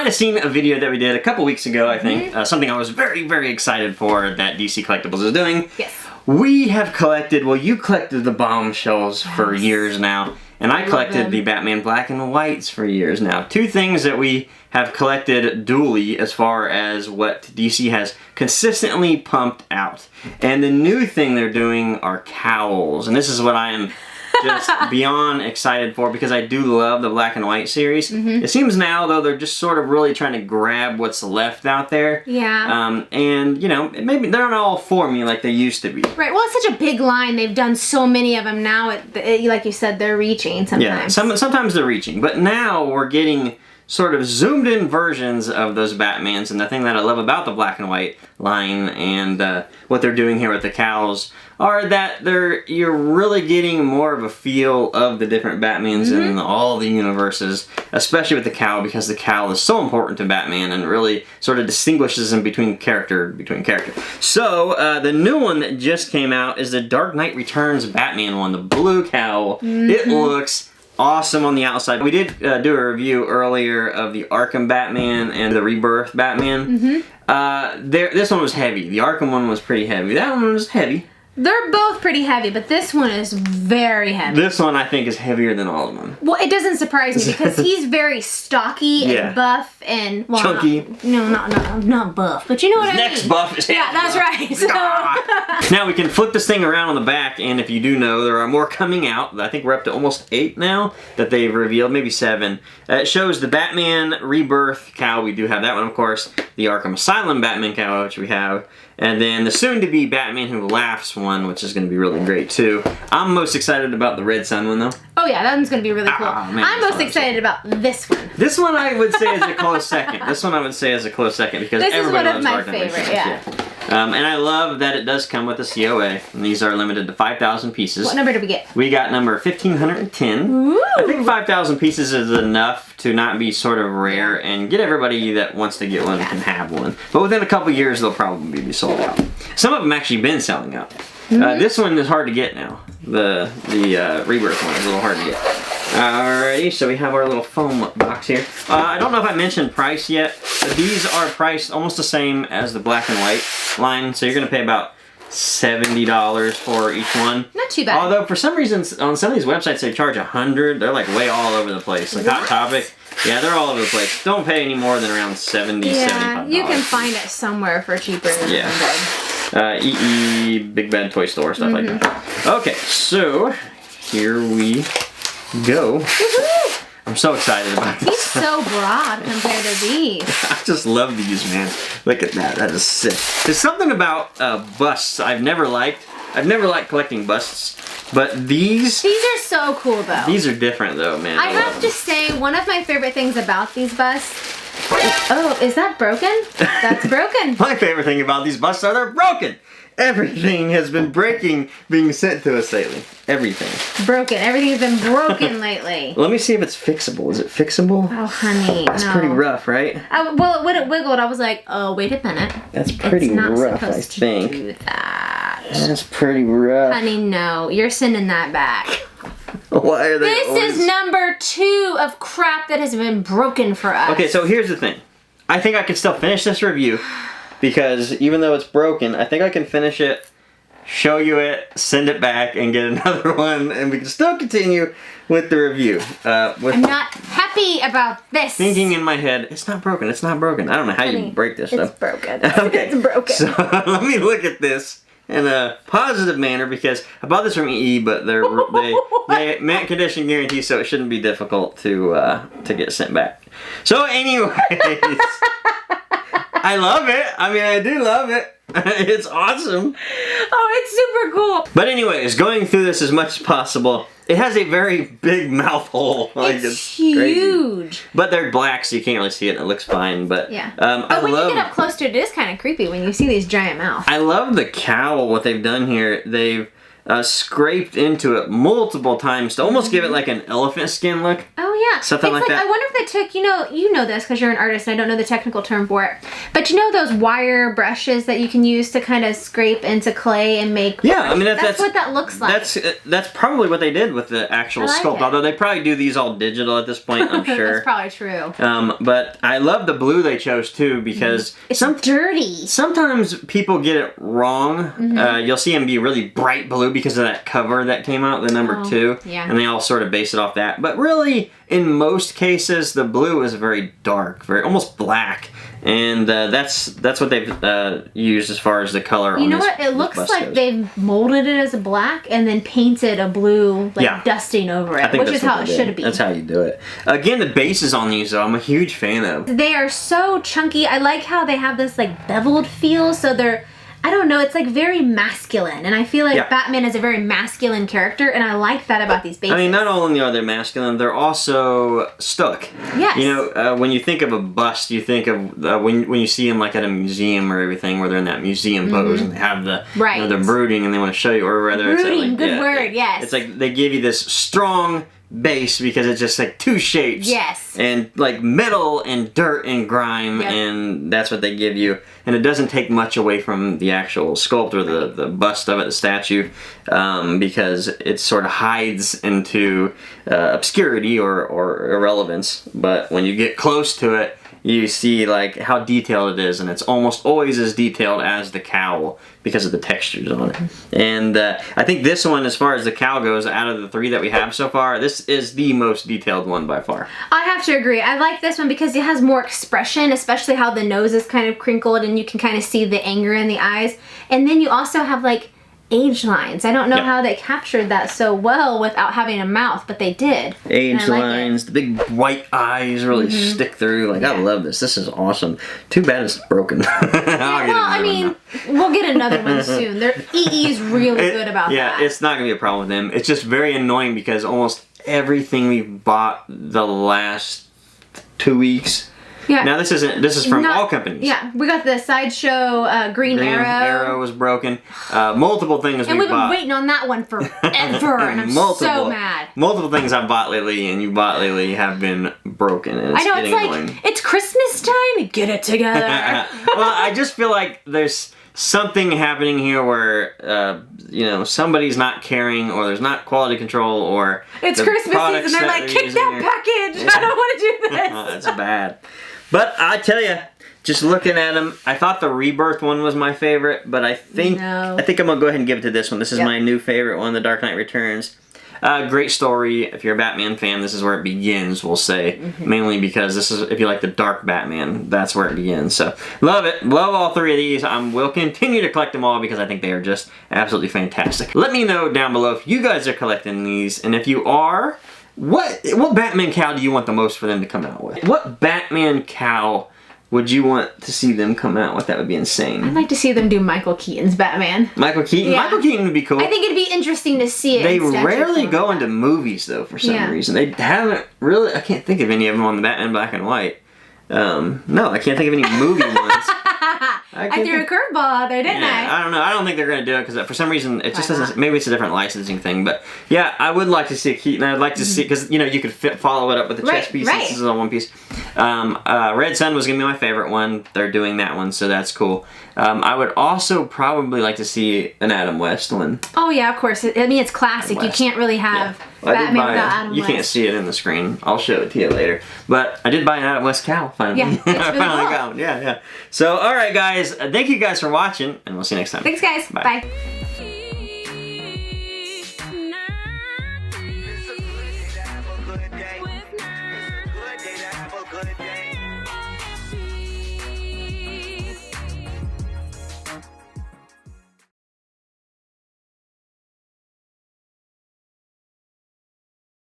might have seen a video that we did a couple weeks ago, I think. Something I was very, very excited for that DC Collectibles is doing. Yes. We have collected, well, you collected the bombshells for years now. And I collected the Batman black and whites for years now. Two things that we have collected dually as far as what DC has consistently pumped out. And the new thing they're doing are cowls. And this is what I am just beyond excited for because I do love the black and white series. It seems now, though, they're just sort of really trying to grab what's left out there. Yeah. And, you know, maybe they're not all for me like they used to be. Right. Well, it's such a big line. They've done so many of them now. Like you said, they're reaching sometimes. Yeah, sometimes they're reaching. But now we're getting sort of zoomed in versions of those Batmans, and the thing that I love about the black and white line and what they're doing here with the cowls are that you're really getting more of a feel of the different Batmans in all the universes, especially with the cowl, because the cowl is so important to Batman and really sort of distinguishes him between character. So the new one that just came out is the Dark Knight Returns Batman one, the blue cowl. It looks awesome on the outside. We did do a review earlier of the Arkham Batman and the Rebirth Batman. This one was heavy. The Arkham one was pretty heavy. That one was heavy. They're both pretty heavy, but this one is very heavy. This one, I think, is heavier than all of them. Well, it doesn't surprise me because he's very stocky and buff and... Well, chunky. Not buff, but you know what I mean. Next buff is yeah, that's right. So. Now, we can flip this thing around on the back, and if you do know, there are more coming out. I think we're up to almost 8 now that they've revealed, maybe 7. It shows the Batman Rebirth cowl. We do have that one, of course. The Arkham Asylum Batman cowl, which we have. And then the soon-to-be Batman Who Laughs one, which is going to be really great, too. I'm most excited about the Red Sun one, though. Oh, yeah, that one's going to be really cool. Man, I'm most excited about this one. This one I would say is a close second. Because this everybody is one loves of my favorite, yeah. And I love that it does come with a COA. And these are limited to 5,000 pieces. What number did we get? We got number 1,510. Ooh. I think 5,000 pieces is enough to not be sort of rare and get everybody that wants to get one can have one. But within a couple years, they'll probably be sold out. Some of them actually been selling out. This one is hard to get now. The Rebirth one is a little hard to get. Alrighty, so we have our little foam box here. I don't know if I mentioned price yet, but these are priced almost the same as the black and white line. So you're going to pay about $70 for each one. Not too bad. Although for some reason on some of these websites they charge $100. They're like way all over the place. Like Hot Topic. Yeah, they're all over the place. Don't pay any more than around $70, $75. You can find it somewhere for cheaper than $100. EE, Big Bad Toy Store, stuff like that. Okay, so here we go. I'm so excited about this. He's so broad compared to these. I just love these, man. Look at that. That is sick. There's something about busts I've never liked. I've never liked collecting busts, but these are so cool, though. These are different, though, man. I have to say, one of my favorite things about these busts... Oh, is that broken? That's broken. My favorite thing about these busts are they're broken. Everything has been breaking, being sent to us lately. Everything. Broken. Everything's been broken lately. Let me see if it's fixable. Is it fixable? Oh, honey, That's pretty rough, right? Well, when it wiggled, I was like, oh, wait a minute. That's pretty rough, I think. Do that. That's pretty rough. Honey, no. You're sending that back. Why are they This is number 2 of crap that has been broken for us. Okay, so here's the thing. I think I can still finish this review because even though it's broken, I think I can finish it, show you it, send it back, and get another one, and we can still continue with the review. I'm not happy about this. Thinking in my head, it's not broken, it's not broken. I don't know how you break this stuff. It's broken. Okay, it's broken. So let me look at this in a positive manner because I bought this from EE, but they mint condition guarantee, so it shouldn't be difficult to get sent back. So anyways, I love it. I mean, I do love it. It's awesome. Oh, it's super cool. But anyways, going through this as much as possible, it has a very big mouth hole. Like, it's huge. Crazy. But they're black, so you can't really see it, and it looks fine. But yeah. But when you get up close to it, it is kind of creepy when you see these giant mouths. I love the cowl, what they've done here. They've scraped into it multiple times to almost give it like an elephant skin look. Oh yeah, something like that. I wonder if they took, you know this because you're an artist and I don't know the technical term for it, but you know those wire brushes that you can use to kind of scrape into clay and make. Yeah, I mean that's what that looks like. That's probably what they did with the actual sculpt. Although they probably do these all digital at this point, I'm sure. That's probably true. But I love the blue they chose too because it's dirty. Sometimes people get it wrong. You'll see them be really bright blue because of that cover that came out, the number 2. Yeah. And they all sort of base it off that. But really, in most cases, the blue is very dark, very almost black. And that's what they've used as far as the color. You know what? It looks like they've molded it as a black and then painted a blue dusting over it, which is how it should be. That's how you do it. Again, the bases on these, though, I'm a huge fan of. They are so chunky. I like how they have this like beveled feel, so they're, I don't know, it's like very masculine, and I feel like Batman is a very masculine character, and I like that about these bases. I mean, not only are they masculine, they're also stoic. Yes. You know, when you think of a bust, you think of when you see them like at a museum or everything, where they're in that museum pose and they have the they're brooding and they want to show you, or rather, brooding, it's like, good word, yes. It's like they give you this strong base because it's just like 2 shapes. Yes. And like metal and dirt and grime, and that's what they give you. And it doesn't take much away from the actual sculpt or the bust of it, the statue, because it sort of hides into obscurity or irrelevance. But when you get close to it, you see like how detailed it is, and it's almost always as detailed as the cowl because of the textures on it. And I think this one, as far as the cowl goes, out of the 3 that we have so far, this is the most detailed one by far. I have to agree. I like this one because it has more expression, especially how the nose is kind of crinkled and you can kind of see the anger in the eyes. And then you also have like age lines. I don't know how they captured that so well without having a mouth, but they did. Age lines, the big white eyes really stick through. Like, I love this. This is awesome. Too bad it's broken. I mean, we'll get another one soon. EE is really good about that. Yeah, it's not going to be a problem with them. It's just very annoying because almost everything we've bought the last 2 weeks. Yeah. Now this is from all companies. Yeah, we got the Sideshow Green Arrow. Arrow was broken. Multiple things and we've bought. been waiting on that one forever, and I'm so mad. Multiple things I've bought lately and you bought lately have been broken, and it's getting annoying. It's Christmas time. Get it together. Well, I just feel like there's something happening here where you know, somebody's not caring, or there's not quality control, or it's Christmas season. They're like, kick that package. I don't want to do this. That's bad. But I tell you, just looking at them, I thought the Rebirth one was my favorite, but I think I'm gonna go ahead and give it to this one. This is my new favorite one, The Dark Knight Returns. Great story. If you're a Batman fan, this is where it begins, we'll say. Mainly because this is, if you like the dark Batman, that's where it begins. So, love it. Love all 3 of these. I will continue to collect them all because I think they are just absolutely fantastic. Let me know down below if you guys are collecting these, and if you are, what Batman cowl do you want the most for them to come out with? What Batman cowl would you want to see them come out with? That would be insane. I'd like to see them do Michael Keaton's Batman. Michael Keaton? Yeah. Michael Keaton would be cool. I think it'd be interesting to see it. They rarely go into movies, though, for some reason. They haven't really... I can't think of any of them on the Batman Black and White. No, I can't think of any movie ones. I threw a curveball out there, didn't I? I don't know. I don't think they're going to do it because for some reason it just doesn't... Maybe it's a different licensing thing, but yeah, I would like to see a Keaton. I'd like to see... Because, you know, you could follow it up with the chest piece. This is on one piece. Red Sun was going to be my favorite one. They're doing that one, so that's cool. I would also probably like to see an Adam West one. Oh, yeah, of course. I mean, it's classic. You can't really have Batman without Adam West. You can't see it in the screen. I'll show it to you later. But I did buy an Adam West cowl, finally. Yeah, it's really finally got one. Yeah. So, alright, guys. Thank you guys for watching, and we'll see you next time. Thanks, guys. Bye. Bye.